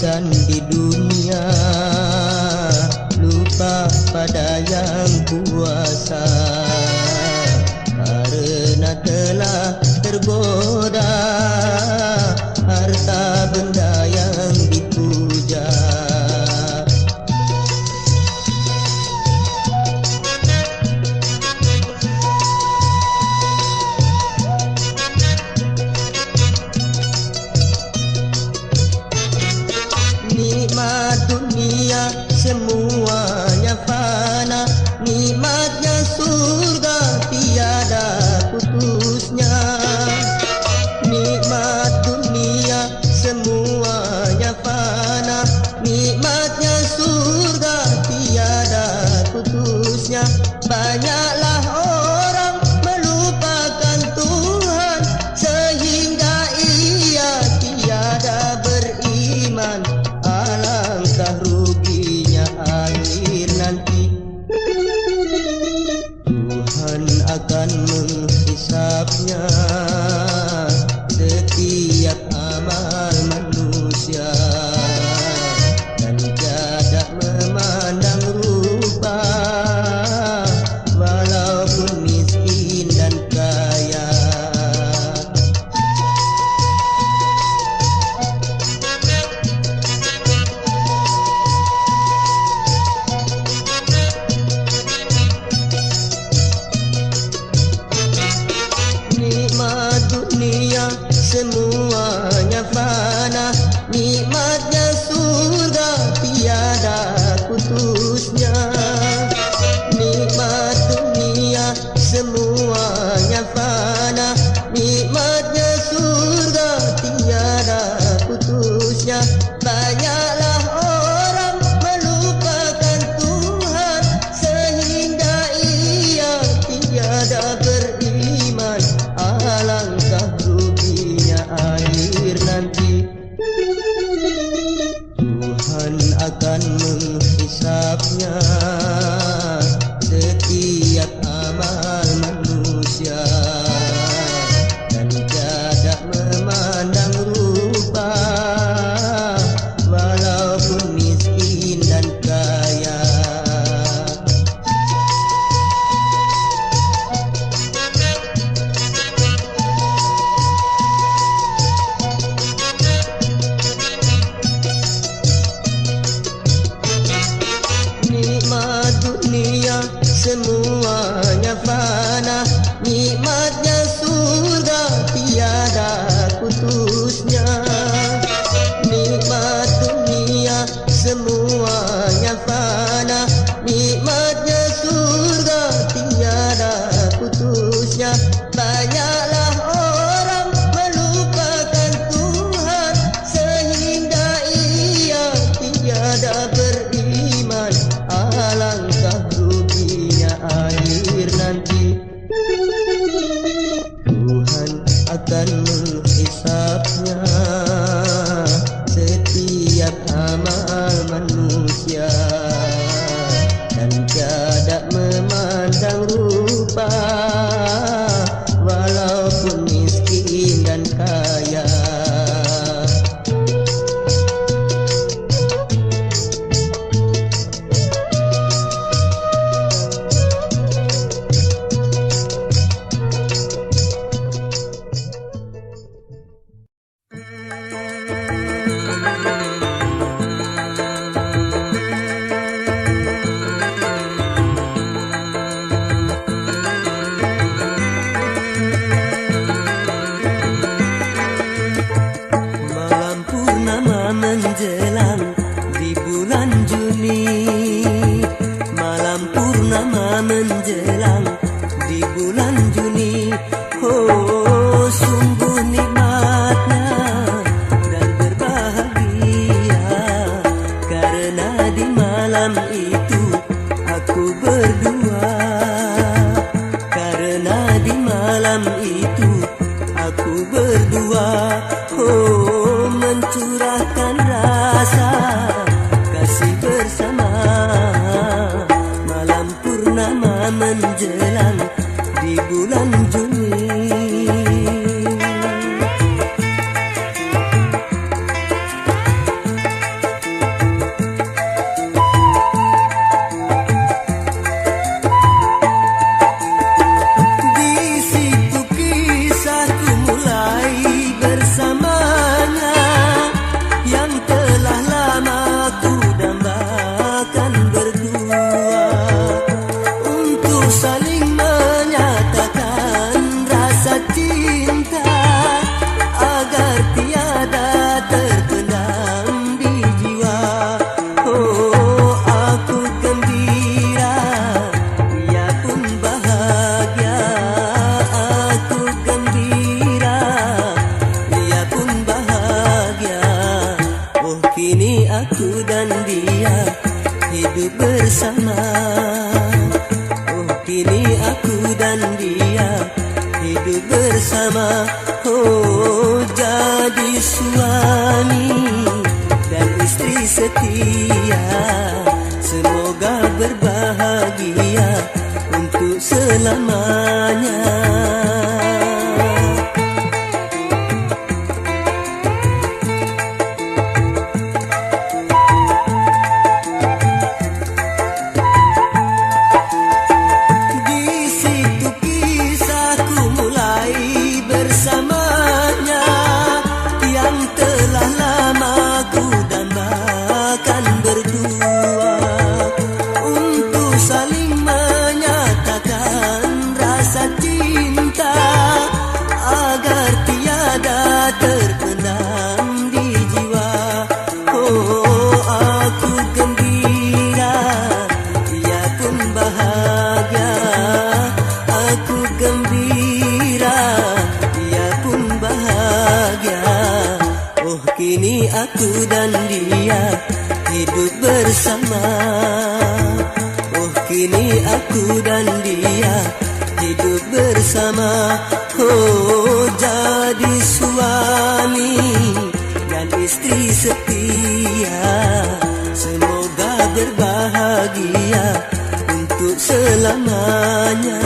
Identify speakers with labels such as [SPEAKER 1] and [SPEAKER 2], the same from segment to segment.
[SPEAKER 1] bosan di dunia, lupa pada yang kuasa, karena telah tergoda harta benda yang dipuja. Nikmat dunia semuanya fana, nikmatnya surga tiada putusnya. Nikmat dunia semuanya fana, nikmatnya surga tiada putusnya. Banyaklah orang melupakan Tuhan sehingga ia tiada beriman. Alangkah ruginya akhir nanti. Tuhan akan menghisapnya setiap amal manusia, dan tiada memandang rupa walaupun miskin dan kaya. Nikmat dunia semuanya fana, nikmatnya surga tiada putusnya. Nikmat dunia semuanya fana, nikmatnya surga tiada putusnya. Banyaklah orang melupakan Tuhan sehingga ia tiada beriman. Alangkah ruginya akhir nanti. Tuhan akan menghisapnya setiap amal manusia, dan tiada memandang rupa walaupun miskin dan kaya. Nikmat dunia semuanya fana, nikmatnya surga tiada putusnya. Nikmat dunia semuanya fana, nikmatnya surga tiada putusnya. Banyaklah orang melupakan Tuhan sehingga ia tiada beriman. Alangkah ruginya akhir nanti. Tuhan akan menghisapnya setiap amal manusia, dan tiada memandang rupa walaupun miskin dan kaya. Menjelang di bulan Juni, malam purnama menjelang di bulan Juni. Oh, sungguh nikmatnya dan berbahagia, karena di malam itu aku berdua. Karena di malam itu aku berdua. Oh, mencurahkan rasa kasih bersama, malam purnama menjelang di bulan Juni. hidup bersama. Oh, jadi suami dan istri setia, semoga berbahagia untuk selamanya. Kini aku dan dia hidup bersama. Oh, kini aku dan dia hidup bersama. Oh, jadi suami dan istri setia, semoga berbahagia untuk selamanya.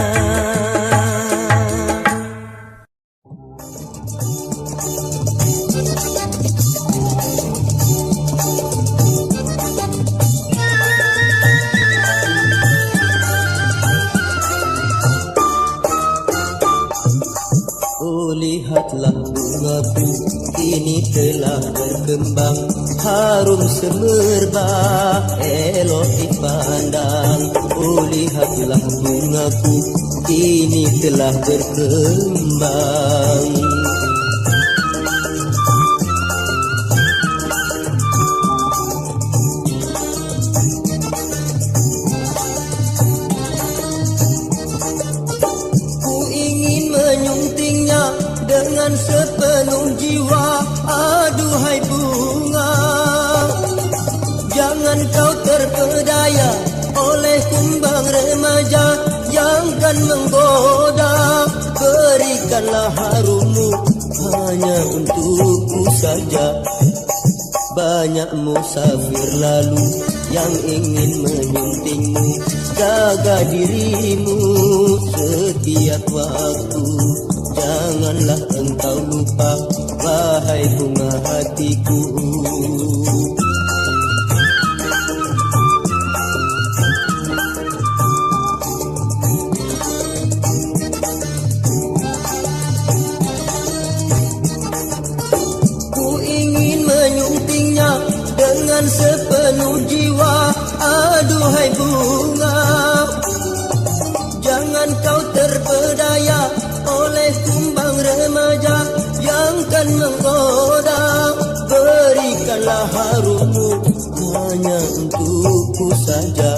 [SPEAKER 1] Lihatlah bungaku kini telah berkembang, harum semerbak, elok dipandang. Oh, lihatlah bungaku kini telah berkembang. Ku ingin menyuntingnya dengan sepenuh jiwa. Aduhai bunga, jangan kau terpedaya oleh kumbang remaja yang kan menggoda. Berikanlah harummu hanya untukku saja. Banyak musafir lalu yang ingin menyuntingmu. Jaga dirimu setiap waktu, janganlah engkau lupa, wahai bunga hatiku. Ku ingin menyuntingnya dengan sepenuh jiwa. Aduhai bunga, jangan kau terpedaya oleh kumbang remaja yang kan menggoda. Berikanlah harummu hanya untukku saja.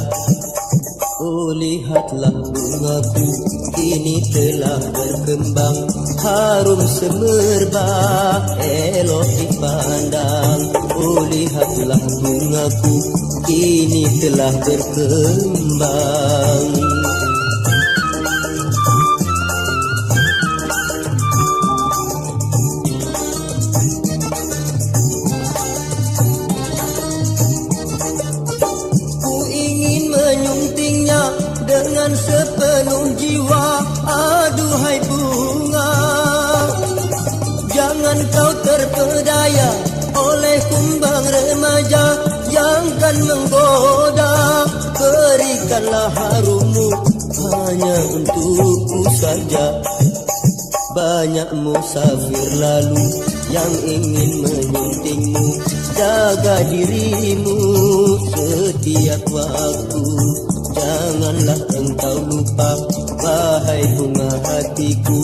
[SPEAKER 1] Oh, lihatlah bungaku kini telah berkembang, harum semerbak, elok dipandang. Oh, lihatlah bungaku kini telah berkembang. Dengan sepenuh jiwa. Aduhai bunga, jangan kau terpedaya oleh kumbang remaja yang kan menggoda. Berikanlah harummu hanya untukku saja. Banyak musafir lalu yang ingin menyuntingmu. Jaga dirimu setiap waktu, janganlah engkau lupa, wahai bunga hatiku.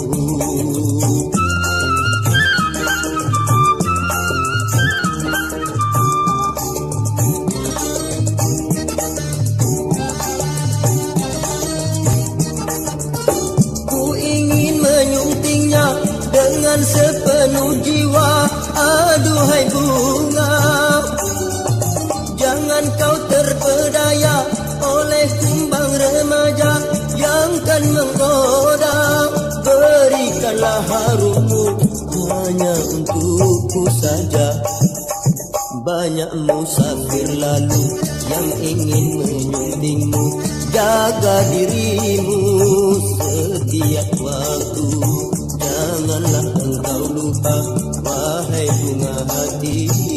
[SPEAKER 1] Ku ingin menyuntingnya dengan sepenuh jiwa. Aduhai bunga, jangan kau terpedaya oleh kumbang remaja yang kan menggoda. Berikan Berikanlah harummu hanya untukku saja. Banyak musafir lalu yang ingin menyuntingmu. Jaga dirimu setiap waktu. Janganlah engkau lupa, wahai bunga hatiku.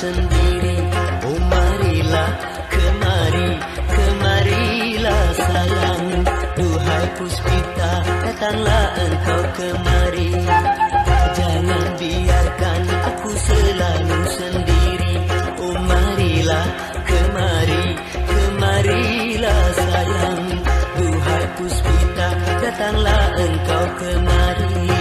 [SPEAKER 2] Sendiri, oh marilah, kemarilah sayang. Duhai Puspita, datanglah engkau kemari. Jangan biarkan aku selalu sendiri. Oh marilah, kemarilah sayang. Duhai Puspita, datanglah engkau kemari.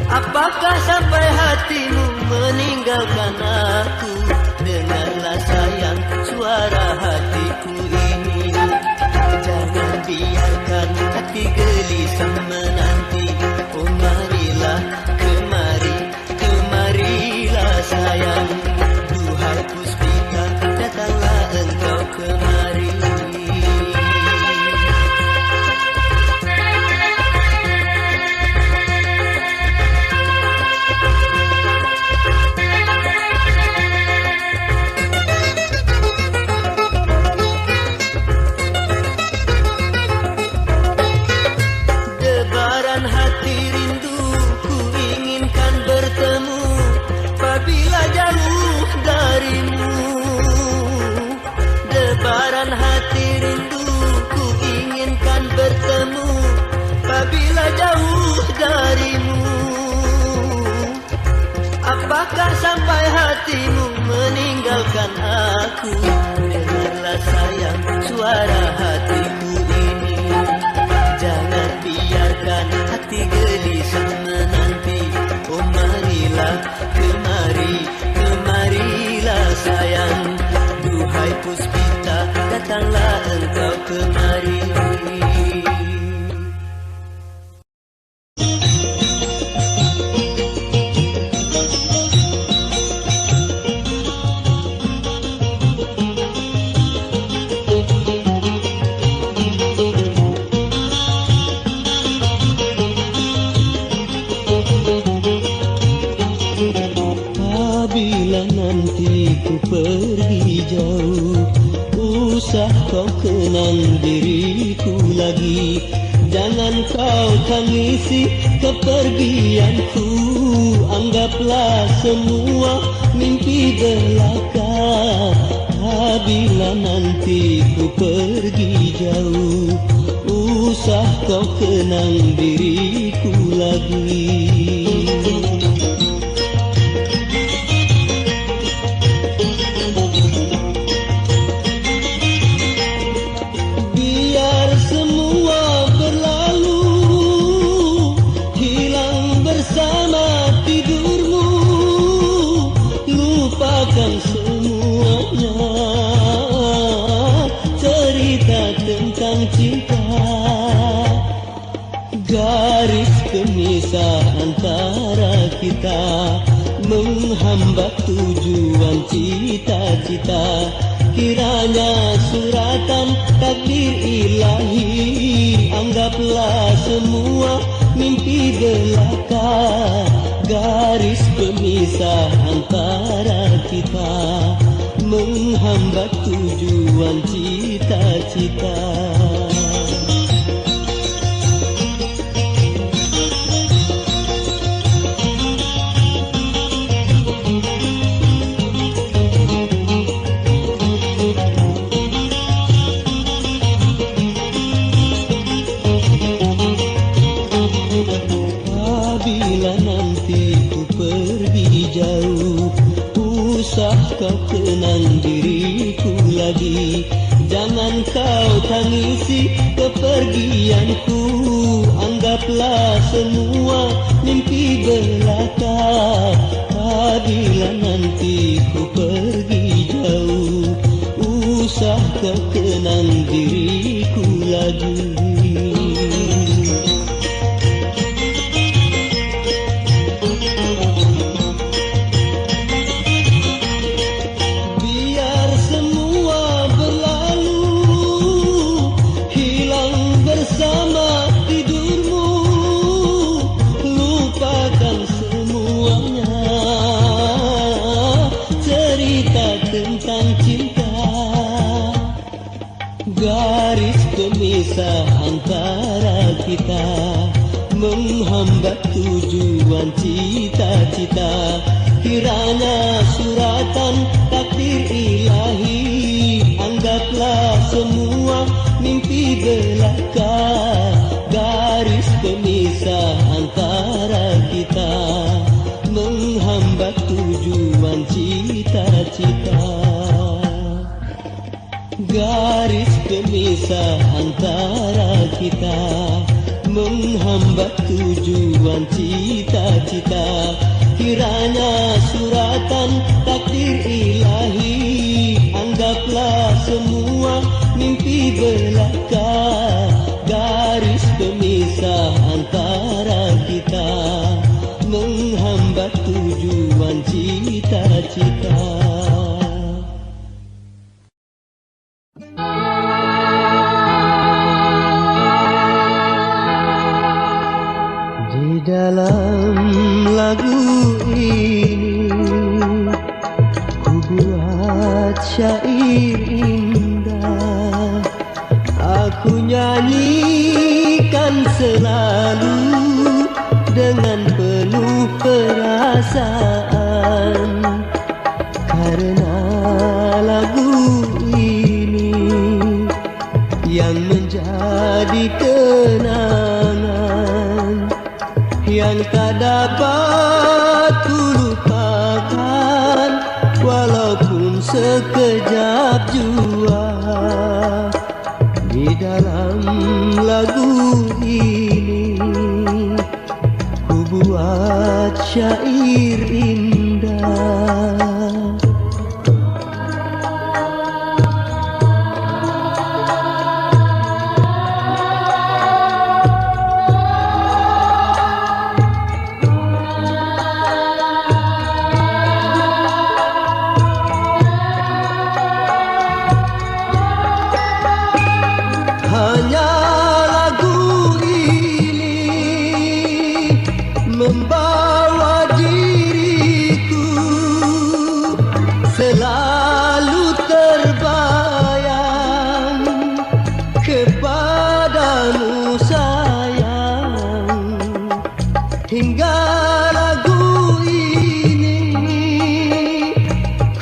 [SPEAKER 2] Apakah sampai hatimu meninggalkan aku? Dengarlah sayang suara hatiku ini. Jangan biarkan hati gelisah menanti. Oh marilah, kemarilah sayang. Duhai Puspita, datanglah engkau kemari. Apakah sampai hatimu meninggalkan aku? Dengarlah sayang suara hatiku ini. Jangan biarkan hati gelisah menanti. Oh marilah, kemarilah sayang. Duhai Puspita, datanglah engkau kemari. Pergi jauh, usah kau kenang diriku lagi. Jangan kau tangisi kepergianku. Anggaplah semua mimpi belaka. Bila nanti ku pergi jauh, usah kau kenang diriku lagi. Garis pemisah antara kita menghambat tujuan cita-cita. Kiranya suratan takdir ilahi. Anggaplah semua mimpi belaka. Garis pemisah antara kita menghambat tujuan cita-cita. Apabila nanti ku pergi jauh, usah kau kenang diriku lagi. Jangan kau tangisi kepergianku, anggaplah semua mimpi belaka. Apabila nanti ku pergi jauh, usah kau kenang diriku lagi. Garis pemisah antara kita menghambat tujuan cita-cita. Kiranya suratan takdir ilahi, anggaplah semua mimpi belaka. Garis pemisah antara kita menghambat tujuan cita-cita. Garis pemisah antara kita menghambat tujuan cita-cita. Kiranya suratan takdir ilahi, anggaplah semua mimpi belaka. Garis pemisah antara kita menghambat tujuan cita-cita. Dalam lagu ini ku buat syair indah, aku nyanyikan selalu dengan penuh perasaan. Karena lagu ini yang menjadi kenangan yang tak dapat ku lupakan, walaupun sekejap jua. Di dalam lagu ini ku buat syair indah. Hanya lagu ini membawa diriku selalu terbayang kepadamu sayang. Hingga lagu ini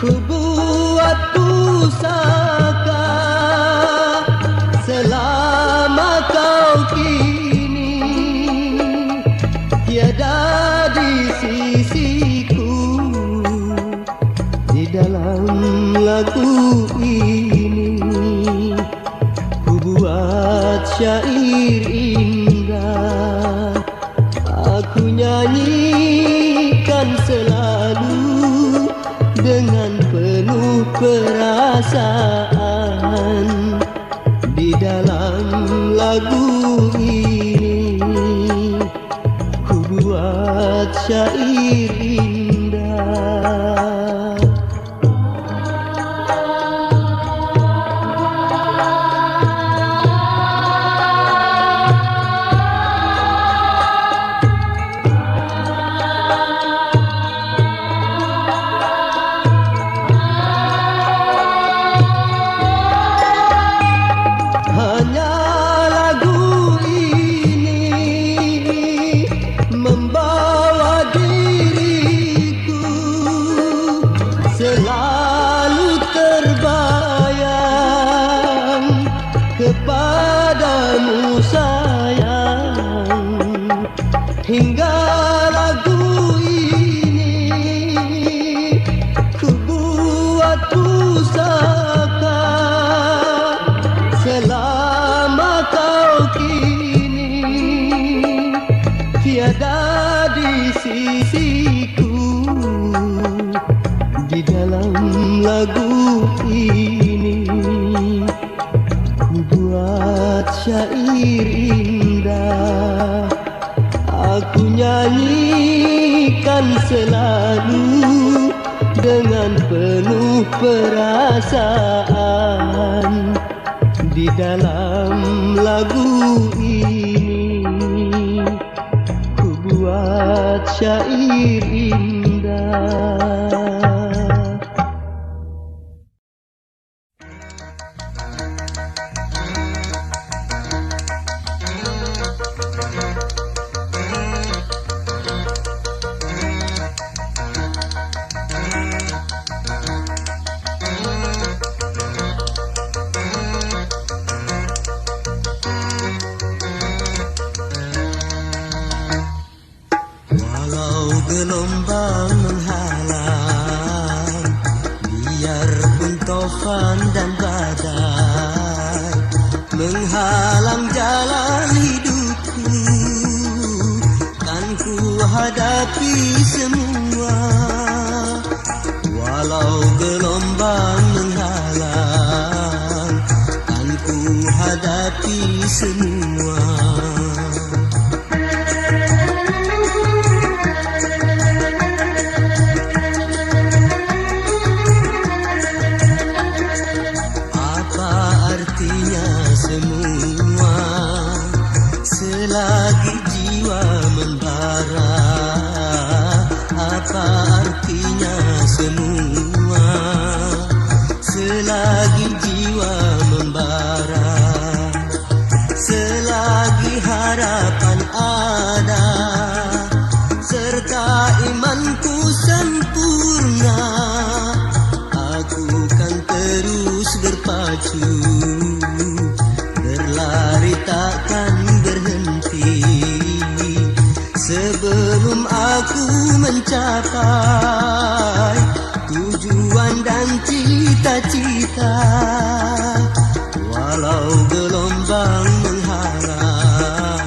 [SPEAKER 2] ku buat pusaka. Selama kau kini tiada di sisiku, di dalam lagu ini ku buat syair indah. Aku nyanyikan selalu dengan penuh perasaan. Di dalam lagu ini ku buat syair indah. Membawa diri hingga lagu ini ku buat pusaka. Selama kau kini tiada di sisiku, di dalam lagu ini ku buat syair indah. Aku nyanyikan selalu dengan penuh perasaan. Di dalam lagu ini ku buat syair indah.
[SPEAKER 1] Gelombang menghalang, biarpun tofan dan badai menghalang jalan hidupku, kan ku hadapi semua. Walau gelombang menghalang, kan ku hadapi semua. Selagi jiwa membara, apa artinya semua? Selagi jiwa membara, selagi harapan ada, serta imanku sempurna, aku kan terus berpacu, berlari takkan berhenti sebelum aku mencapai tujuan dan cita-cita. Walau gelombang menghalang,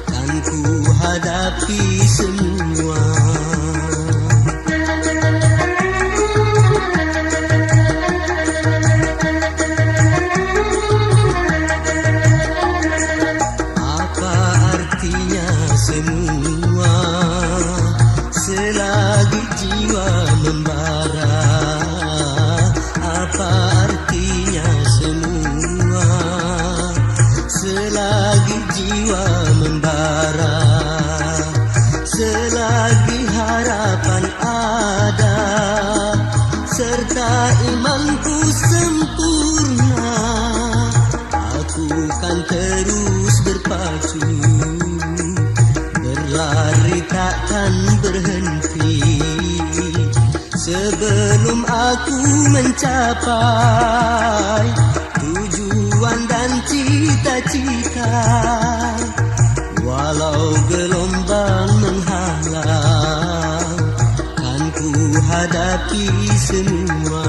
[SPEAKER 1] kan ku hadapi semua. Selagi jiwa membara, apa artinya semua? Selagi jiwa membara, selagi harapan ada, serta imanku sempurna, aku kan terus berpacu, berlari takkan berhenti sebelum aku mencapai tujuan dan cita-cita. Walau gelombang menghalang, kan ku hadapi semua.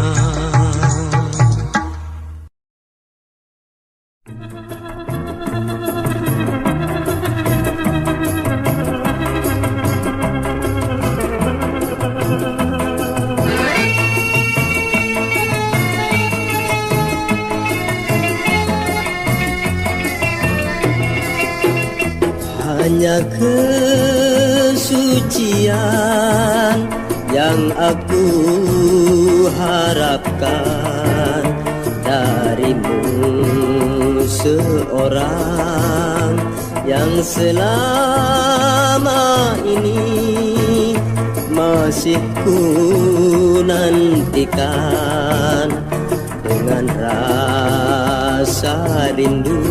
[SPEAKER 1] Hanya kesucian yang aku harapkan darimu, seorang yang selama ini masih ku nantikan dengan rasa rindu.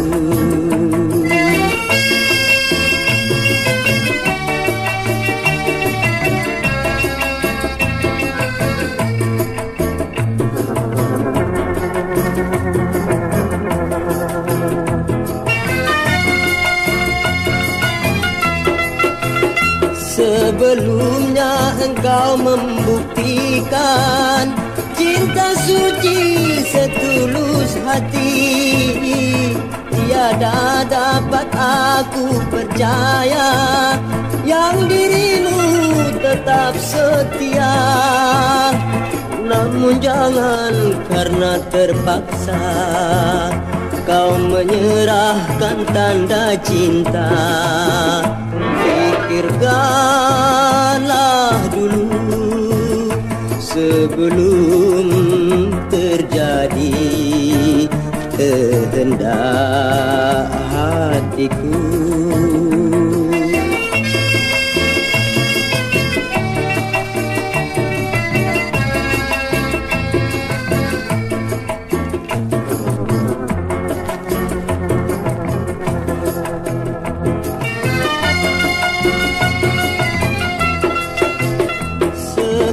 [SPEAKER 1] Sebelumnya engkau membuktikan cinta suci setulus hati. Tiada dapat aku percaya yang dirimu tetap setia. Namun jangan karena terpaksa kau menyerahkan tanda cinta. Pikirkanlah dulu sebelum terjadi kehendak hatiku.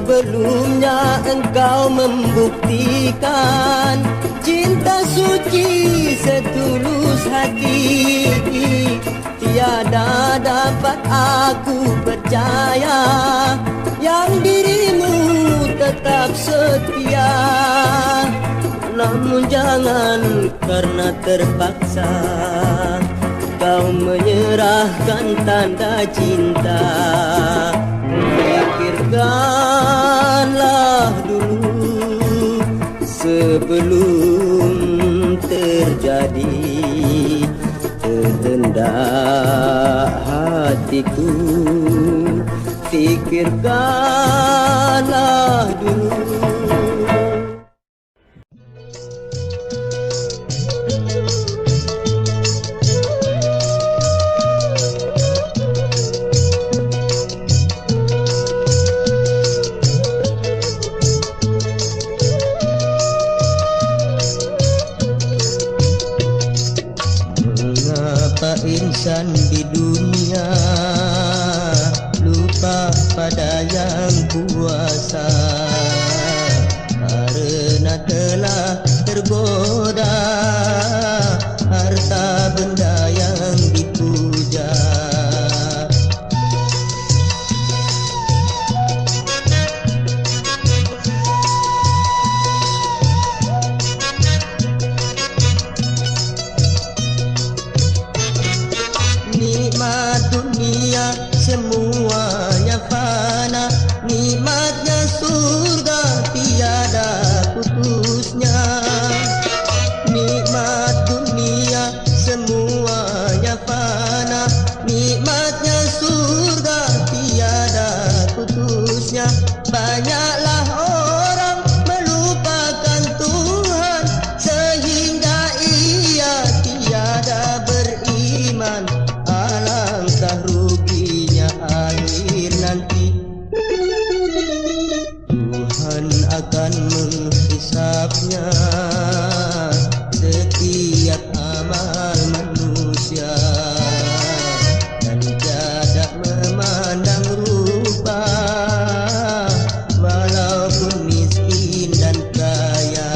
[SPEAKER 1] Sebelumnya engkau membuktikan cinta suci setulus hati. Tiada dapat aku percaya yang dirimu tetap setia. Namun jangan karena terpaksa kau menyerahkan tanda cinta. Pikirkanlah dulu sebelum terjadi kehendak hatiku. Pikirkanlah dulu. Insan di dunia lupa pada yang kuasa, karena telah tergoda harta benda yang dipuja. Nikmat dunia semuanya fana, nikmatnya surga tiada putusnya. Nikmat dunia semuanya fana, nikmatnya surga tiada putusnya. Banyaklah orang melupakan Tuhan sehingga ia tiada beriman. Alangkah ruginya akhir nanti. Tuhan akan menghisapnya setiap amal manusia, dan tiada memandang rupa walaupun miskin dan kaya.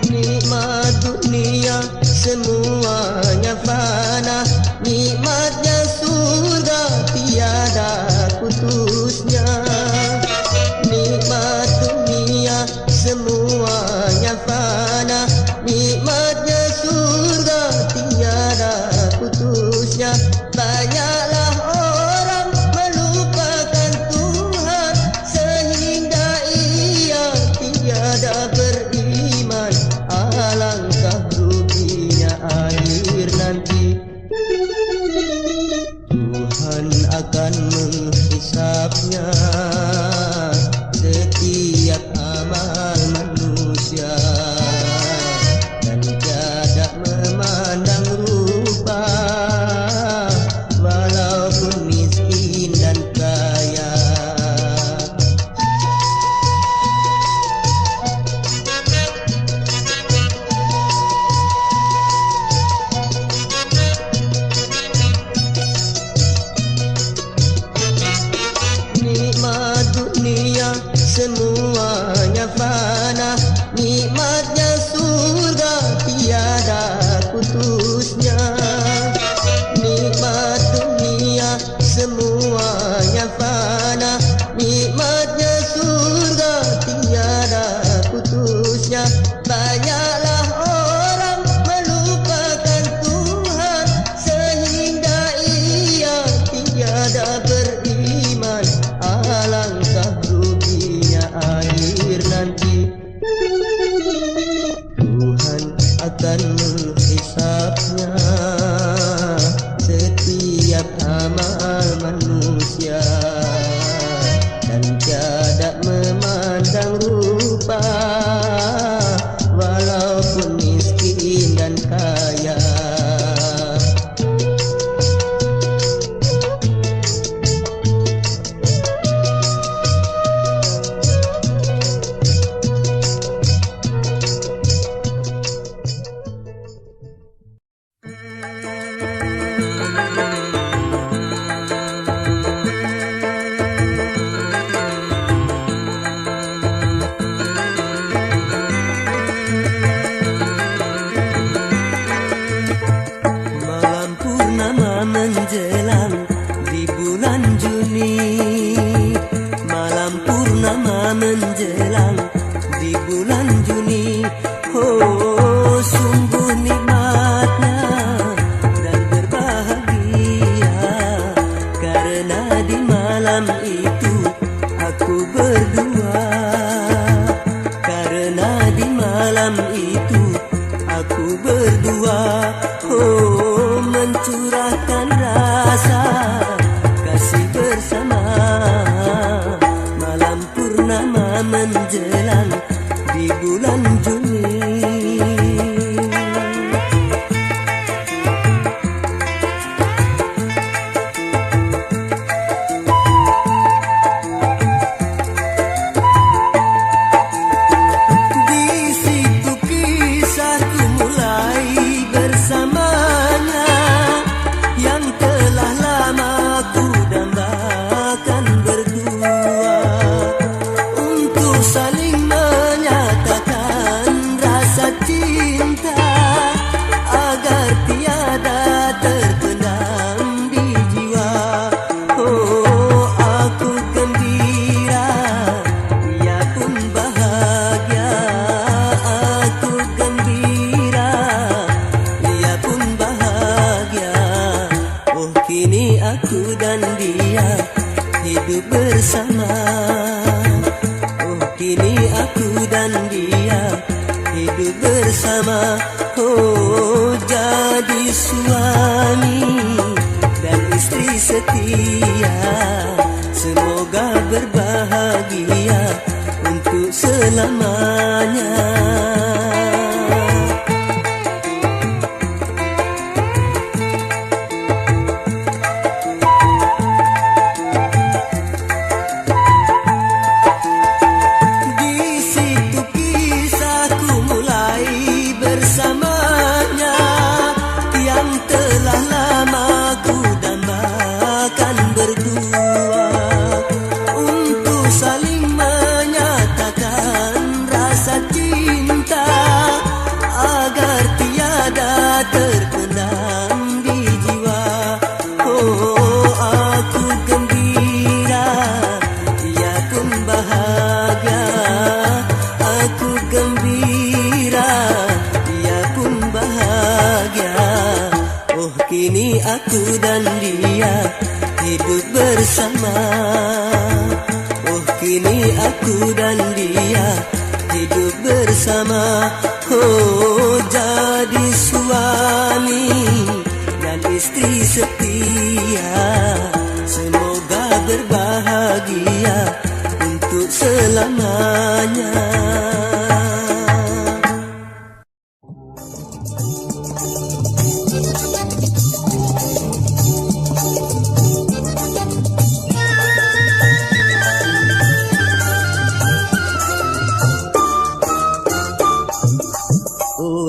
[SPEAKER 1] Nikmat dunia semuanya fana, nikmatnya surga tiada putusnya. Nikmat dunia semuanya fana, nikmatnya surga tiada putusnya. Banyaklah orang melupakan Tuhan sehingga ia tiada beriman. Alangkah ruginya akhir nanti. Tuhan akan menghisapnya manusia dan tiada memandang rupa, walaupun miskin dan kaya.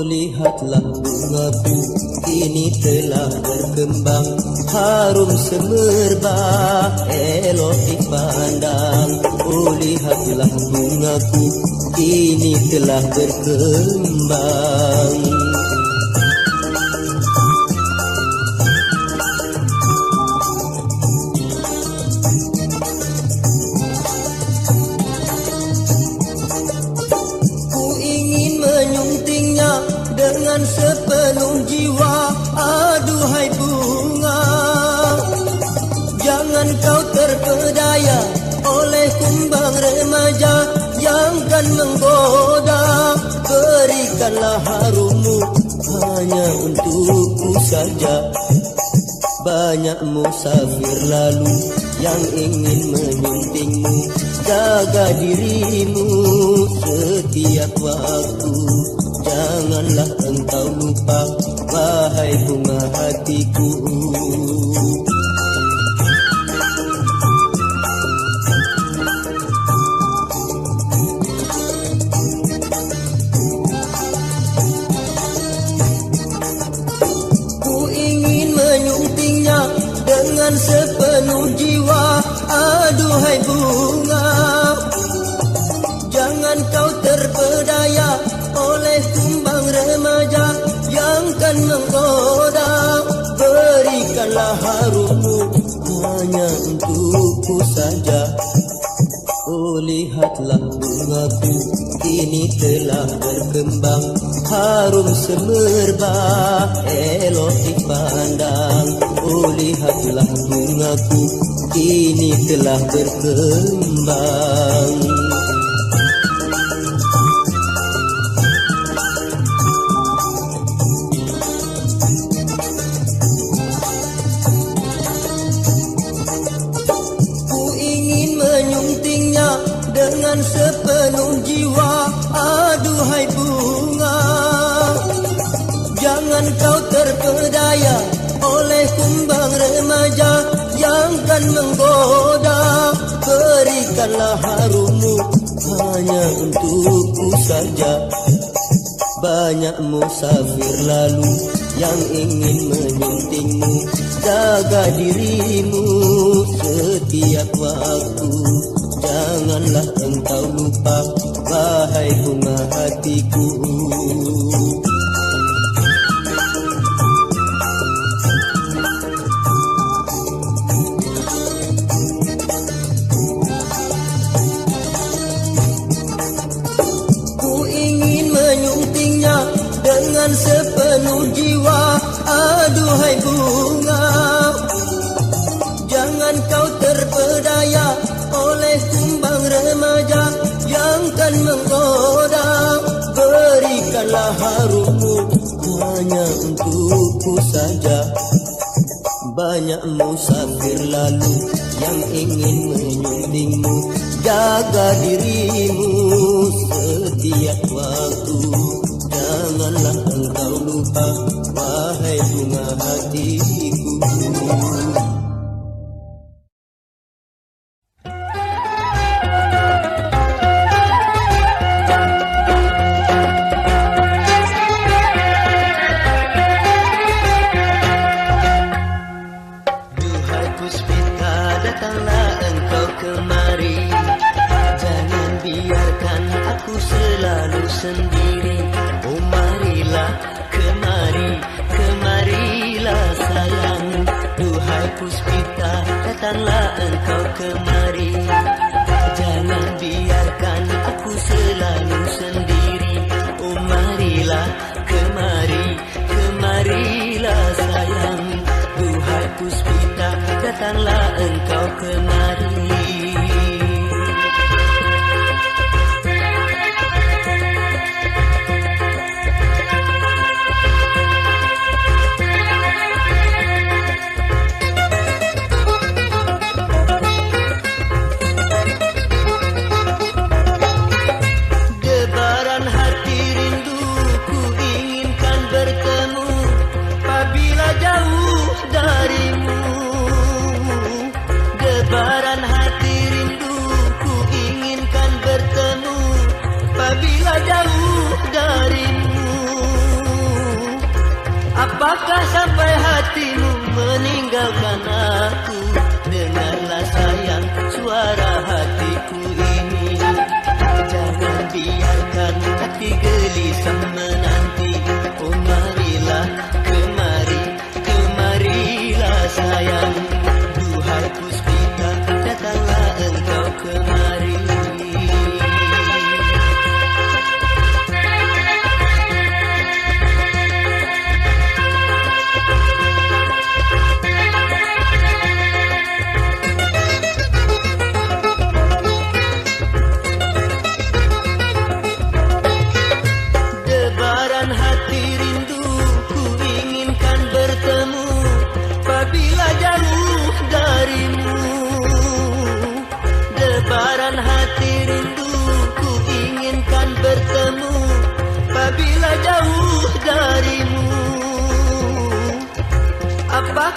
[SPEAKER 2] Lihatlah bungaku kini telah berkembang, harum semerbak, elok dipandang. Oh lihatlah bungaku kini telah berkembang. Ku ingin menyuntingnya dengan sepenuh jiwa, aduhai bunga, jangan kau terpedaya oleh kumbang remaja yang kan menggoda. Berikanlah harummu hanya untukku saja. Banyak musafir lalu yang ingin menyuntingmu. Jaga dirimu setiap waktu, janganlah engkau lupa, wahai bunga hatiku. Dengan sepenuh jiwa, aduhai bunga, jangan kau terpedaya oleh kumbang remaja yang kan menggoda. Berikanlah harummu hanya untukku saja. Oh, lihatlah bungaku kini telah berkembang, harum semerbak, elok dipandang. Oh, lihatlah bungaku kini telah berkembang. Ku ingin menyuntingnya dengan sepenuh jiwa, aduhai bunga, jangan kau terpedaya oleh kumbang remaja yang kan menggoda. Berikanlah harummu hanya untukku saja. Banyak musafir lalu yang ingin menyuntingmu. Jaga dirimu setiap waktu, janganlah engkau lupa, wahai bunga hatiku. Ku ingin menyuntingnya dengan sepenuh jiwa, aduhai bunga, jangan kau terpedaya oleh kumbang remaja yang kan menggoda. Berikanlah harummu hanya untukku saja. Banyak musafir lalu yang ingin menyuntingmu. Jaga dirimu setiap waktu, janganlah engkau lupa, wahai bunga hatiku.
[SPEAKER 1] Sendiri, oh marilah kemari, kemarilah sayang. Duhai Puspita, datanglah engkau kemari. Jangan biarkan aku selalu sendiri. Oh marilah kemari, kemarilah sayang. Duhai Puspita, datanglah engkau kemari. Apakah sampai hatimu meninggalkan aku? Dengarlah sayang suara hatiku ini. Jangan biarkan hati gelisah menanti. Oh marilah kemari, kemarilah sayang. Duhai Puspita, datanglah engkau kemari.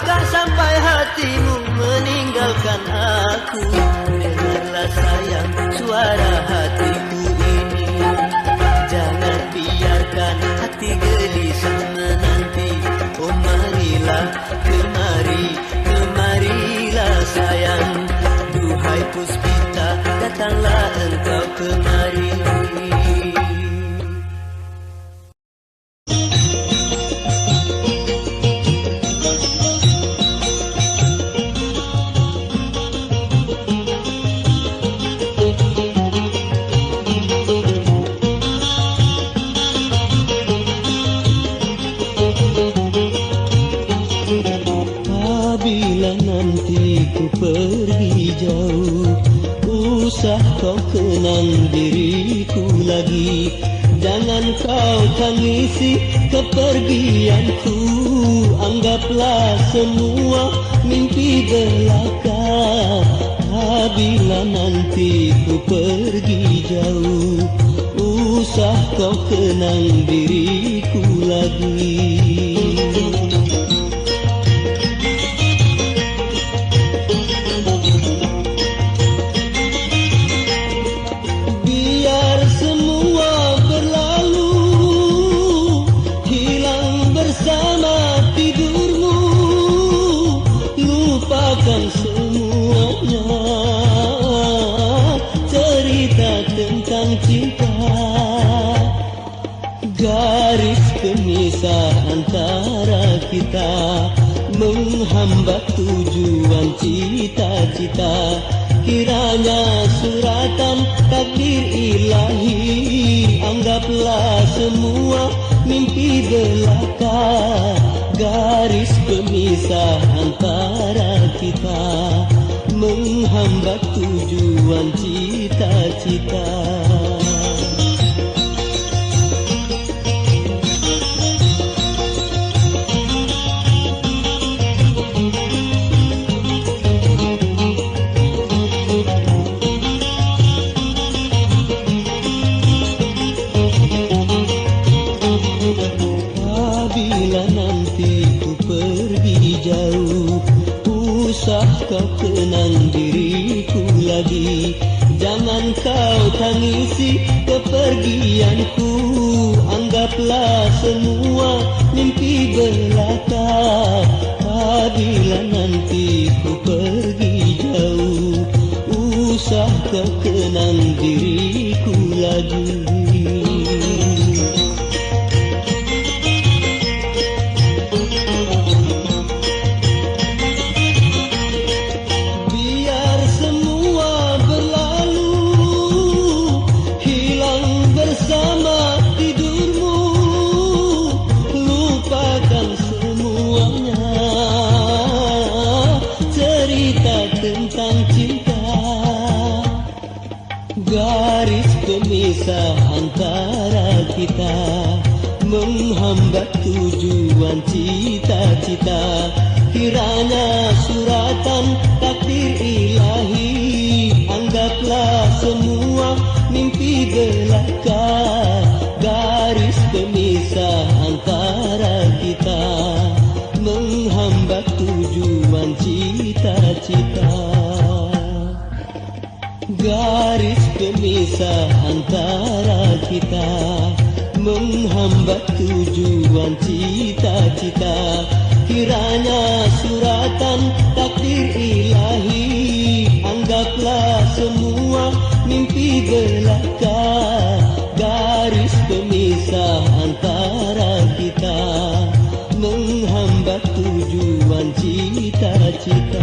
[SPEAKER 1] Apakah sampai hatimu meninggalkan aku? Dengarlah sayang suara hatiku ini. Jangan biarkan hati gelisah menanti. Oh marilah kemari, kemarilah sayang. Duhai Puspita, datanglah engkau kemari.
[SPEAKER 2] Pergi jauh, usah kau kenang diriku lagi. Jangan kau tangisi kepergianku. Anggaplah semua mimpi belaka. Bila nanti ku pergi jauh, usah kau kenang diriku lagi. Garis pemisah antara kita menghambat tujuan cita-cita. Kiranya suratan takdir ilahi. Anggaplah semua mimpi belaka. Garis pemisah antara kita menghambat tujuan cita-cita. Kau kenang diriku lagi. Jangan kau tangisi kepergianku. Anggaplah semua mimpi belaka. Bila nanti ku pergi jauh, usah kau kenang diriku lagi. Garis pemisah antara kita menghambat tujuan cita-cita. Kiranya suratan takdir ilahi. Anggaplah semua mimpi belaka. Garis pemisah antara kita menghambat tujuan cita-cita. Garis pemisah antara kita menghambat tujuan cita-cita. Kiranya suratan takdir ilahi. Anggaplah semua mimpi belaka. Garis pemisah antara kita menghambat tujuan cita-cita.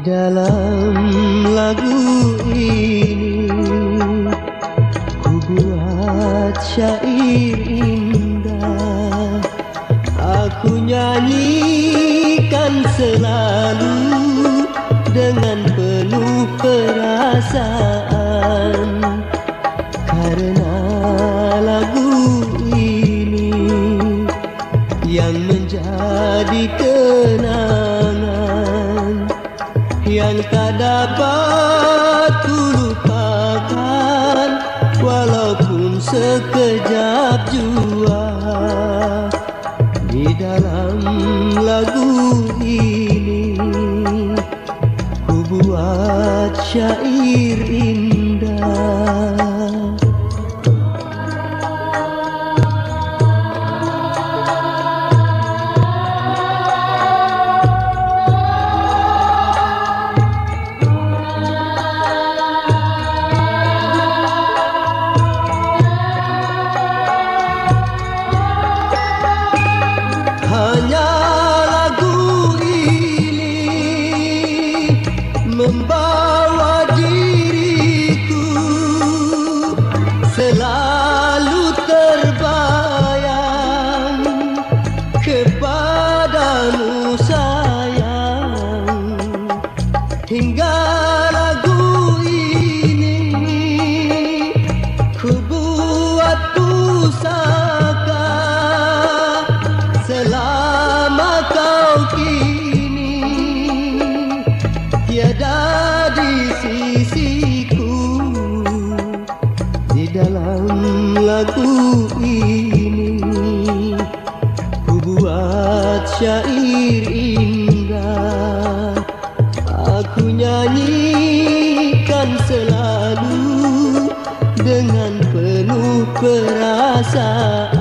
[SPEAKER 1] Dalam lagu ini ku buat syair indah. Aku nyanyikan selalu dengan penuh perasaan. Karena lagu ini yang menjadi kenangan yang tak dapat ku lupakan. sekejap jua. Di dalam lagu ini ku buat syair indah. Hanya lagu ini membawa diriku selalu terbayang kepadamu sayang. Hingga lagu ini ku buat pusaka. Selama kau kini tiada di sisiku, di dalam lagu ini ku buat syair indah. Aku nyanyikan selalu dengan penuh perasaan.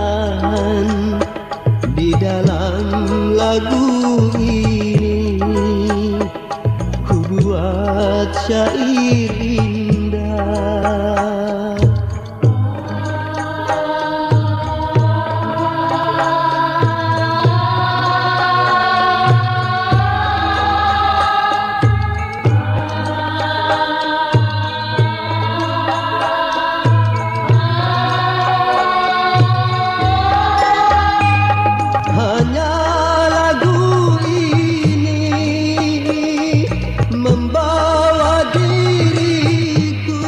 [SPEAKER 1] Di dalam lagu ini ku buat syair indah. Hanya lagu ini membawa diriku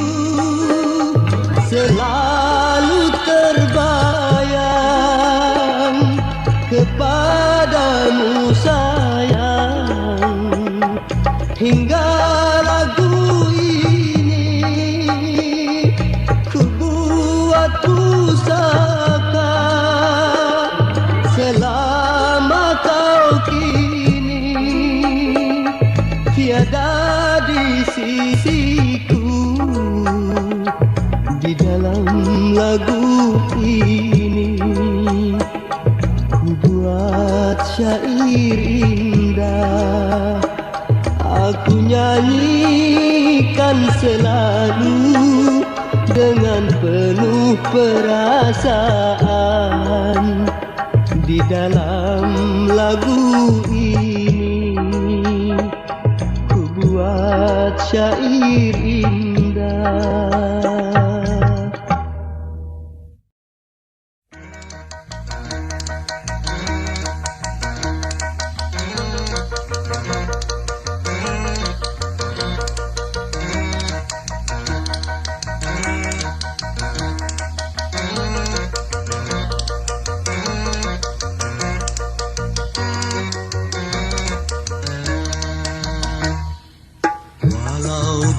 [SPEAKER 1] selalu terbayang kepadamu sayang. Hingga lagu ini ku buat pusaka. Selama kau kini tiada di sisiku, di dalam lagu ini ku buat syair indah. Aku nyanyikan selalu dengan penuh perasaan. Di dalam lagu ini ku buat syair indah.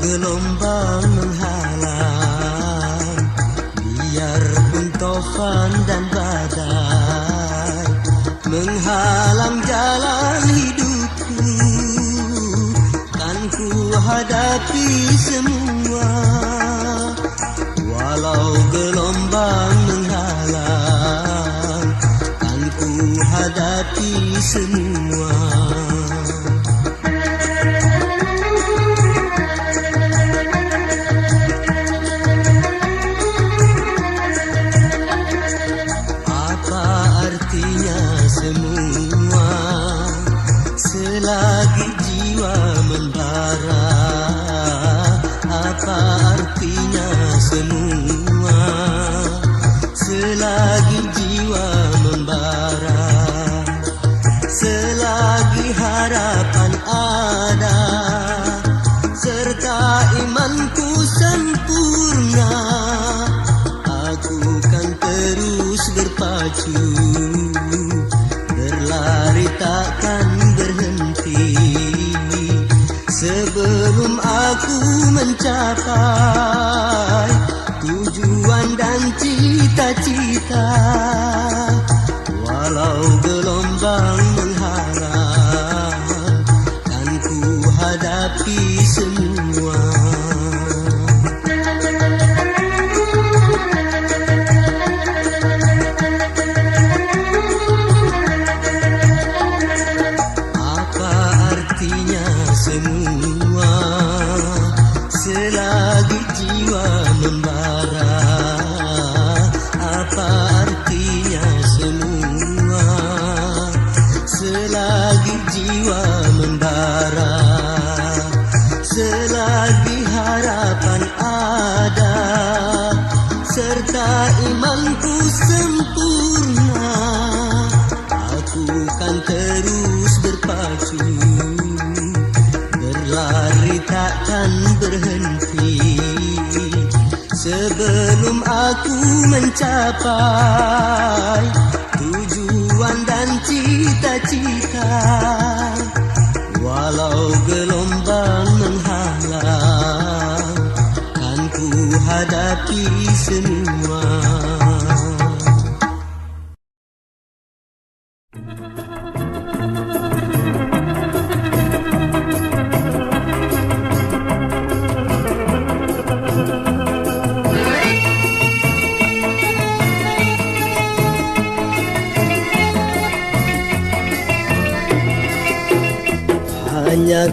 [SPEAKER 2] Gelombang menghalang, biarpun tofan dan badai menghalang jalan hidupku, kan ku hadapi semua. Walau gelombang menghalang, kan ku hadapi semua. Selagi jiwa membara, apa artinya semua? Selagi jiwa membara, selagi harapan ada, serta imanku sempurna, aku kan terus berpacu, berlari takkan berhenti sebelum aku mencapai tujuan dan cita. cita-cita. Walau gelombang menghalang, kan ku hadapi semua. Apa artinya semua selagi jiwa membara? Apa artinya semua selagi jiwa membara? Selagi harapan ada serta imanku sempurna, aku kan terus berpacu, berlari takkan berhenti sebelum aku mencapai tujuan dan cita-cita. Walau gelombang menghalang, kan ku hadapi semua. Hanya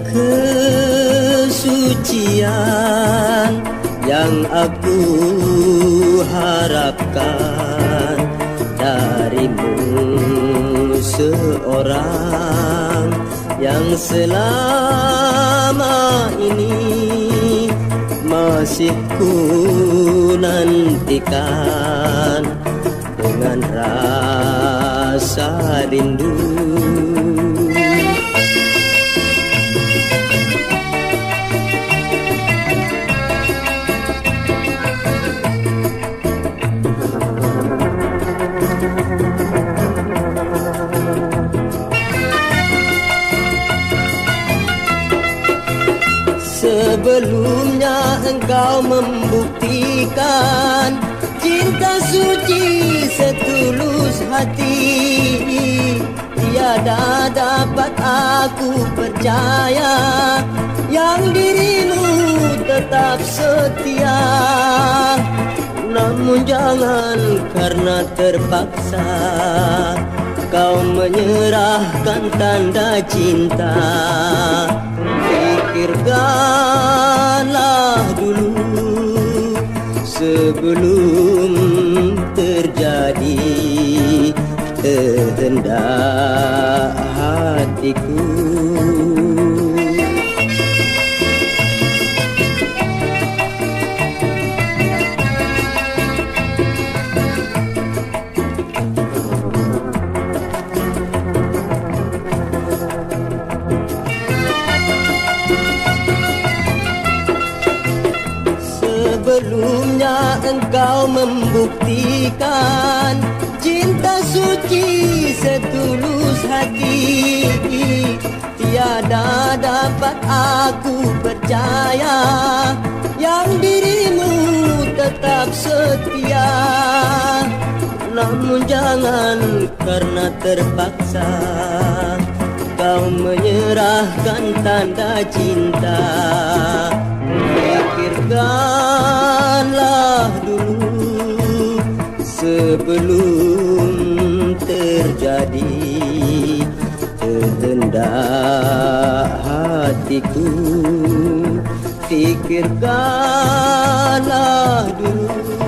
[SPEAKER 2] kesucian yang aku harapkan darimu, seorang yang selama ini masih ku nantikan dengan rasa rindu. Sebelumnya engkau membuktikan cinta suci setulus hati. Tiada dapat aku percaya yang dirimu tetap setia. Namun jangan karena terpaksa kau menyerahkan tanda cinta. Pikirkanlah dulu sebelum terjadi kehendak hatiku. Sebelumnya engkau membuktikan cinta suci setulus hati. Tiada dapat aku percaya yang dirimu tetap setia. Namun jangan karena terpaksa kau menyerahkan tanda cinta. Pikirkanlah dulu sebelum terjadi kehendak hatiku. Pikirkanlah dulu